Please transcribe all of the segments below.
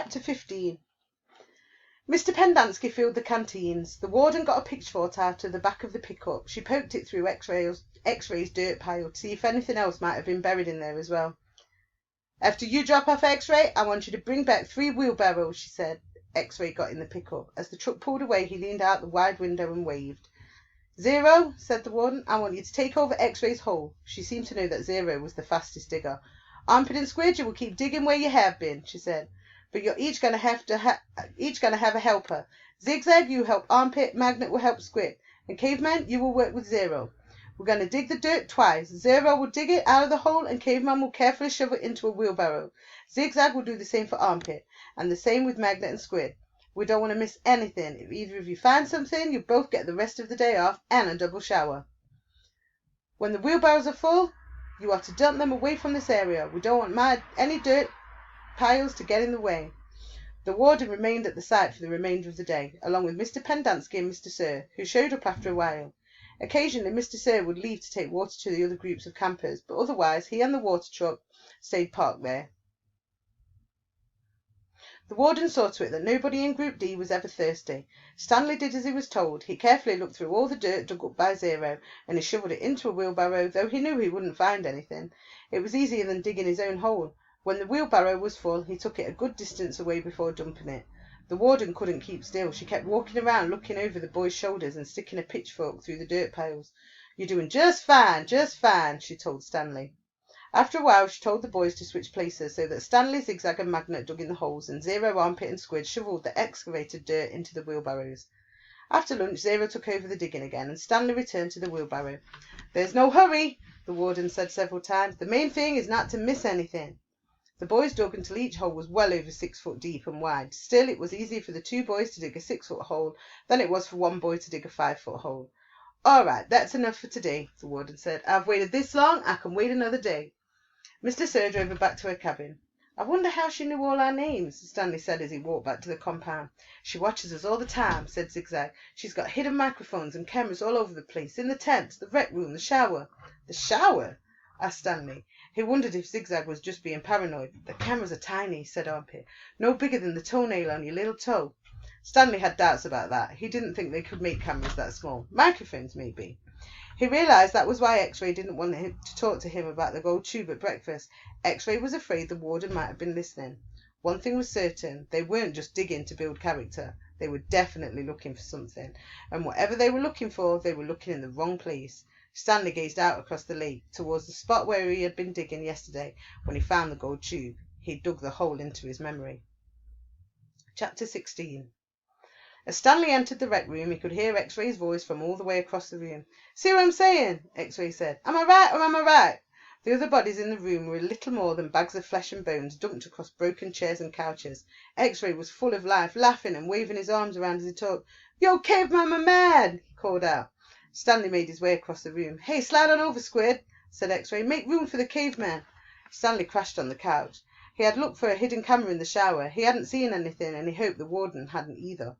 Chapter 15. Mr. Pendanski filled the canteens. The warden got a pitchfork out of the back of the pickup. She poked it through X-Ray's dirt pile to see if anything else might have been buried in there as well. After you drop off X-Ray, I want you to bring back 3 wheelbarrows, she said. X-Ray got in the pickup. As the truck pulled away, he leaned out the wide window and waved. Zero, said the warden, I want you to take over X-Ray's hole. She seemed to know that Zero was the fastest digger. Armpit and Squid, you will keep digging where you have been, she said. But you're each going to have a helper. Zigzag, you help Armpit. Magnet will help Squid. And Caveman, you will work with Zero. We're going to dig the dirt twice. Zero will dig it out of the hole, and Caveman will carefully shove it into a wheelbarrow. Zigzag will do the same for Armpit, and the same with Magnet and Squid. We don't want to miss anything. If either of you find something, you both get the rest of the day off and a double shower. When the wheelbarrows are full, you are to dump them away from this area. We don't want any dirt piles to get in the way. The warden remained at the site for the remainder of the day, along with Mr. Pendanski and Mr. Sir, who showed up after a while. Occasionally, Mr. Sir would leave to take water to the other groups of campers, but otherwise he and the water truck stayed parked there. The warden saw to it that nobody in Group D was ever thirsty. Stanley did as he was told. He carefully looked through all the dirt dug up by Zero, and he shovelled it into a wheelbarrow, though he knew he wouldn't find anything. It was easier than digging his own hole. When the wheelbarrow was full, he took it a good distance away before dumping it. The warden couldn't keep still. She kept walking around, looking over the boys' shoulders and sticking a pitchfork through the dirt piles. You're doing just fine, she told Stanley. After a while, she told the boys to switch places so that Stanley, Zigzag and Magnet dug in the holes, and Zero, Armpit and Squid shovelled the excavated dirt into the wheelbarrows. After lunch, Zero took over the digging again, and Stanley returned to the wheelbarrow. There's no hurry, the warden said several times. The main thing is not to miss anything. The boys dug until each hole was well over 6 foot deep and wide. Still, it was easier for the 2 boys to dig a 6-foot hole than it was for 1 boy to dig a 5-foot hole. All right, that's enough for today, the warden said. I've waited this long, I can wait another day. Mr. Sir drove her back to her cabin. I wonder how she knew all our names, Stanley said as he walked back to the compound. She watches us all the time, said Zigzag. She's got hidden microphones and cameras all over the place, in the tent, the rec room, the shower. The shower? Asked Stanley. He wondered if Zigzag was just being paranoid. The cameras are tiny, said Armpit. No bigger than the toenail on your little toe. Stanley had doubts about that. He didn't think they could make cameras that small. Microphones, maybe. He realised that was why X-Ray didn't want him to talk to him about the gold tube at breakfast. X-Ray was afraid the warden might have been listening. One thing was certain. They weren't just digging to build character. They were definitely looking for something. And whatever they were looking for, they were looking in the wrong place. Stanley gazed out across the lake, towards the spot where he had been digging yesterday when he found the gold tube. He dug the hole into his memory. Chapter 16. As Stanley entered the rec room, he could hear X-Ray's voice from all the way across the room. See what I'm saying? X-Ray said. Am I right or am I right? The other bodies in the room were little more than bags of flesh and bones dumped across broken chairs and couches. X-Ray was full of life, laughing and waving his arms around as he talked. Yo, Caveman, my man! He called out. Stanley made his way across the room. Hey, slide on over, Squid, said X-Ray. Make room for the caveman. Stanley crashed on the couch. He had looked for a hidden camera in the shower. He hadn't seen anything, and he hoped the warden hadn't either.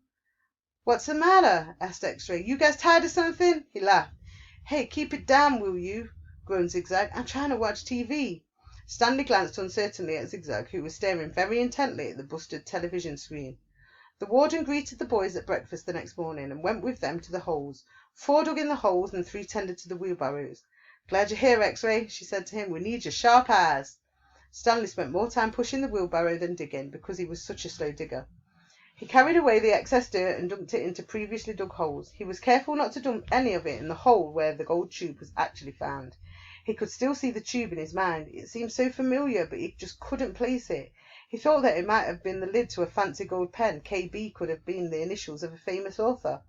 What's the matter? Asked X-Ray. You guys tired of something? He laughed. Hey, keep it down, will you? Groaned Zigzag. I'm trying to watch TV. Stanley glanced uncertainly at Zigzag, who was staring very intently at the busted television screen. The warden greeted the boys at breakfast the next morning and went with them to the holes. 4 dug in the holes and 3 tended to the wheelbarrows. Glad you're here, X-Ray, she said to him. We need your sharp eyes. Stanley spent more time pushing the wheelbarrow than digging because he was such a slow digger. He carried away the excess dirt and dumped it into previously dug holes. He was careful not to dump any of it in the hole where the gold tube was actually found. He could still see the tube in his mind. It seemed so familiar, but he just couldn't place it. He thought that it might have been the lid to a fancy gold pen. KB could have been the initials of a famous author.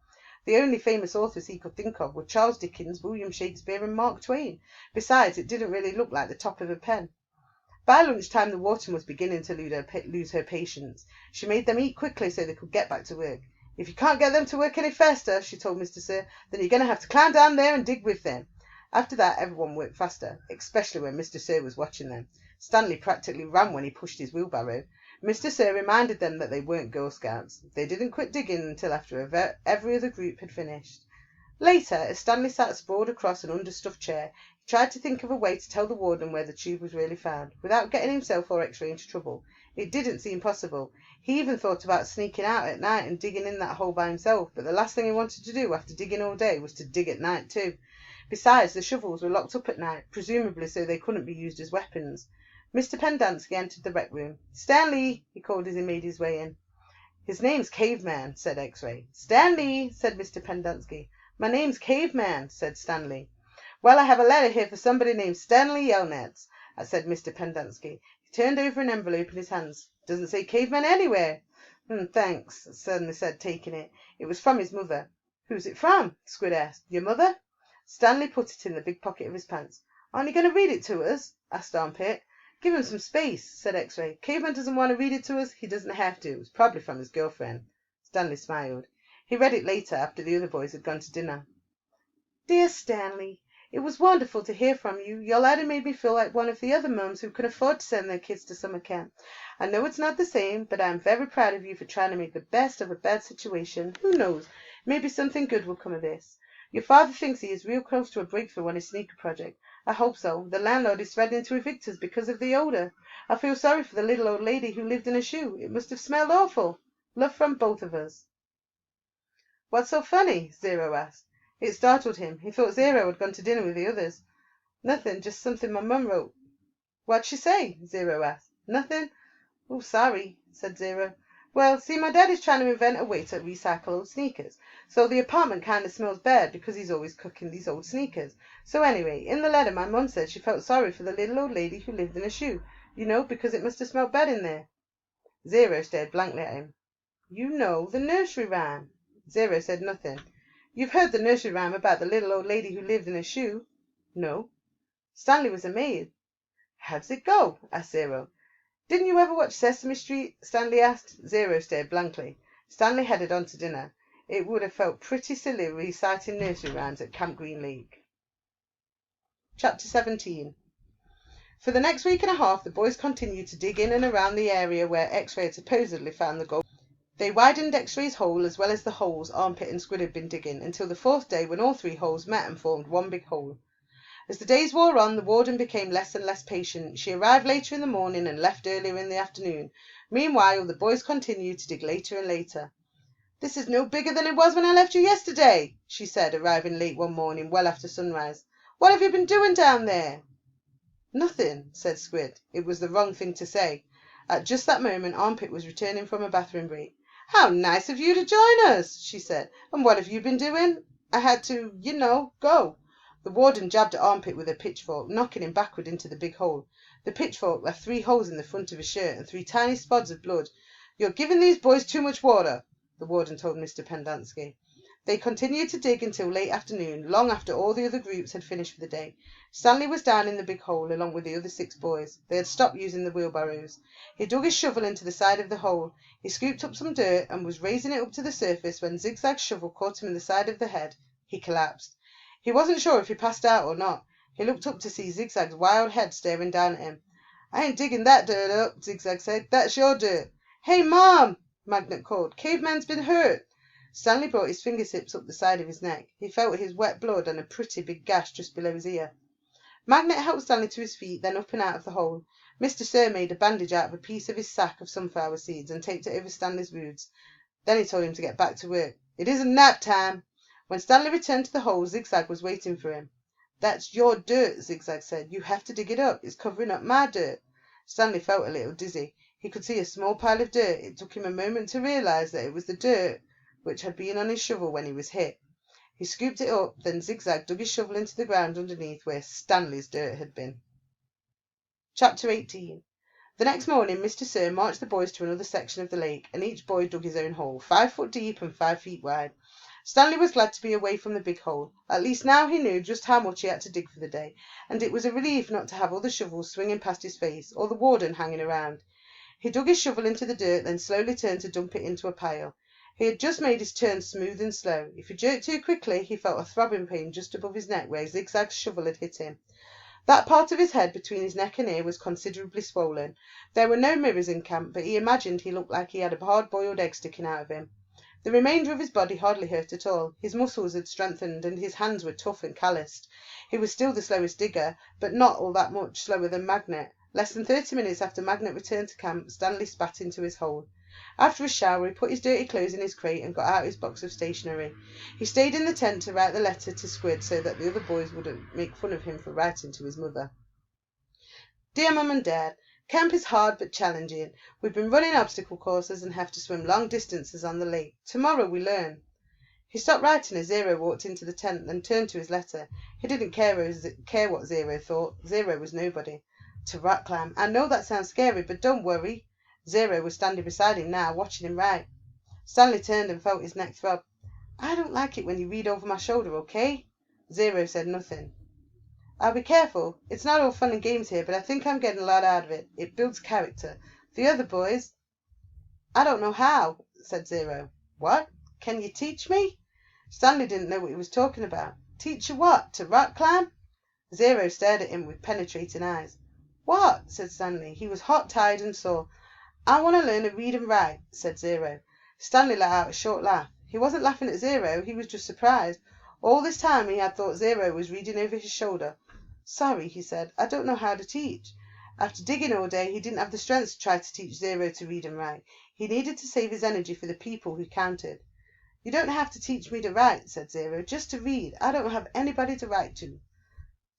The only famous authors he could think of were Charles Dickens, William Shakespeare and Mark Twain. Besides, it didn't really look like the top of a pen. By lunchtime, the warden was beginning to lose her patience. She made them eat quickly so they could get back to work. If you can't get them to work any faster, she told Mr. Sir, then you're going to have to climb down there and dig with them. After that, everyone worked faster, especially when Mr. Sir was watching them. Stanley practically ran when he pushed his wheelbarrow. Mr. Sir reminded them that they weren't Girl Scouts. They didn't quit digging until after every other group had finished. Later, as Stanley sat sprawled across an understuffed chair, he tried to think of a way to tell the warden where the tube was really found, without getting himself or X-Ray into trouble. It didn't seem possible. He even thought about sneaking out at night and digging in that hole by himself, but the last thing he wanted to do after digging all day was to dig at night too. Besides, the shovels were locked up at night, presumably so they couldn't be used as weapons. Mr. Pendanski entered the rec room. "Stanley!" he called as he made his way in. "His name's Caveman," said X-Ray. "Stanley!" said Mr. Pendanski. "My name's Caveman," said Stanley. "Well, I have a letter here for somebody named Stanley Yelnats," said Mr. Pendanski. He turned over an envelope in his hands. "Doesn't say Caveman anywhere." "Thanks," Stanley said, taking it. It was from his mother. "Who's it from?" Squid asked. "Your mother?" Stanley put it in the big pocket of his pants. "Aren't you going to read it to us?" asked Armpit. "Give him some space," said X-Ray. "Caveman doesn't want to read it to us. He doesn't have to. It's probably from his girlfriend." Stanley smiled. He read it later after the other boys had gone to dinner. "Dear Stanley, it was wonderful to hear from you. Your letter made me feel like one of the other mums who can afford to send their kids to summer camp. I know it's not the same, but I am very proud of you for trying to make the best of a bad situation. Who knows? Maybe something good will come of this. Your father thinks he is real close to a breakthrough on his sneaker project. I hope so. The landlord is threatening to evict us because of the odour. I feel sorry for the little old lady who lived in a shoe. It must have smelled awful. Love from both of us." "What's so funny?" Zero asked. It startled him. He thought Zero had gone to dinner with the others. "Nothing, just something my mum wrote." "What'd she say?" Zero asked. "Nothing." "Oh, sorry," said Zero. "Well, see, my dad is trying to invent a way to recycle old sneakers. So the apartment kind of smells bad because he's always cooking these old sneakers. So anyway, in the letter my mum said she felt sorry for the little old lady who lived in a shoe, because it must have smelled bad in there." Zero stared blankly at him. "You know the nursery rhyme." Zero said nothing. "You've heard the nursery rhyme about the little old lady who lived in a shoe?" "No." Stanley was amazed. "How does it go?" asked Zero. "Didn't you ever watch Sesame Street?" Stanley asked. Zero stared blankly. Stanley headed on to dinner. It would have felt pretty silly reciting nursery rhymes at Camp Green Lake. Chapter 17. For the next week and a half the boys continued to dig in and around the area where X-Ray had supposedly found the gold. They widened X-Ray's hole as well as the holes Armpit and Squid had been digging, until the fourth day, when all three holes met and formed one big hole. As the days wore on, the warden became less and less patient. She arrived later in the morning and left earlier in the afternoon. Meanwhile, the boys continued to dig later and later. "This is no bigger than it was when I left you yesterday," she said, arriving late one morning, well after sunrise. "What have you been doing down there?" "Nothing," said Squid. It was the wrong thing to say. At just that moment, Armpit was returning from a bathroom break. "How nice of you to join us," she said. "And what have you been doing?" "I had to, go." The warden jabbed at Armpit with a pitchfork, knocking him backward into the big hole. The pitchfork left 3 holes in the front of his shirt and 3 tiny spots of blood. "You're giving these boys too much water," the warden told Mr. Pendanski. They continued to dig until late afternoon, long after all the other groups had finished for the day. Stanley was down in the big hole, along with the other 6 boys. They had stopped using the wheelbarrows. He dug his shovel into the side of the hole. He scooped up some dirt and was raising it up to the surface when Zigzag's shovel caught him in the side of the head. He collapsed. He wasn't sure if he passed out or not. He looked up to see Zigzag's wild head staring down at him. "I ain't digging that dirt up," Zigzag said. "That's your dirt." "Hey, Mom!" Magnet called. "Caveman's been hurt." Stanley brought his fingertips up the side of his neck. He felt his wet blood and a pretty big gash just below his ear. Magnet helped Stanley to his feet, then up and out of the hole. Mr. Sir made a bandage out of a piece of his sack of sunflower seeds and taped it over Stanley's wounds. Then he told him to get back to work. "It isn't nap time." When Stanley returned to the hole, Zigzag was waiting for him. "That's your dirt," Zigzag said. "You have to dig it up. It's covering up my dirt." Stanley felt a little dizzy. He could see a small pile of dirt. It took him a moment to realize that it was the dirt which had been on his shovel when he was hit. He scooped it up, then Zigzag dug his shovel into the ground underneath where Stanley's dirt had been. Chapter 18. The next morning Mr. Sir marched the boys to another section of the lake, and each boy dug his own hole, 5 foot deep and 5 feet wide. Stanley was glad to be away from the big hole. At least now he knew just how much he had to dig for the day, and it was a relief not to have all the shovels swinging past his face, or the warden hanging around. He dug his shovel into the dirt, then slowly turned to dump it into a pile. He had just made his turn smooth and slow. If he jerked too quickly, he felt a throbbing pain just above his neck where Zigzag's shovel had hit him. That part of his head between his neck and ear was considerably swollen. There were no mirrors in camp, but he imagined he looked like he had a hard-boiled egg sticking out of him. The remainder of his body hardly hurt at all. His muscles had strengthened, and his hands were tough and calloused. He was still the slowest digger, but not all that much slower than Magnet, Less than 30 minutes after Magnet returned to camp, Stanley spat into his hole. After a shower, he put his dirty clothes in his crate and got out his box of stationery. He stayed in the tent to write the letter to Squid so that the other boys wouldn't make fun of him for writing to his mother. Dear Mum and Dad, camp is hard but challenging. We've been running obstacle courses and have to swim long distances on the lake. Tomorrow we learn. He stopped writing as Zero walked into the tent, then turned to his letter. He didn't care what Zero thought. Zero was nobody. To rock climb. I know that sounds scary, but don't worry. Zero was standing beside him now, watching him write. Stanley turned and felt his neck throb. I don't like it when you read over my shoulder, okay? Zero said nothing. I'll be careful. It's not all fun and games here, but I think I'm getting a lot out of it. It builds character. The other boys... I don't know how, said Zero. What? Can you teach me? Stanley didn't know what he was talking about. Teach you what? To rock climb? Zero stared at him with penetrating eyes. What? Said Stanley. He was hot, tired, and sore. I want to learn to read and write, said Zero. Stanley let out a short laugh. He wasn't laughing at Zero. He was just surprised. All this time he had thought Zero was reading over his shoulder. Sorry, he said. I don't know how to teach. After digging all day, he didn't have the strength to try to teach Zero to read and write. He needed to save his energy for the people who counted. You don't have to teach me to write, said Zero, just to read. I don't have anybody to write to.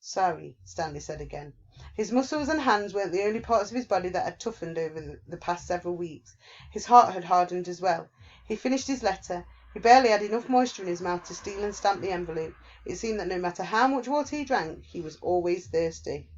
Sorry, Stanley said again. His muscles and hands weren't the only parts of his body that had toughened over the past several weeks. His heart had hardened as well. He finished his letter. He barely had enough moisture in his mouth to steal and stamp the envelope. It seemed that no matter how much water he drank, he was always thirsty.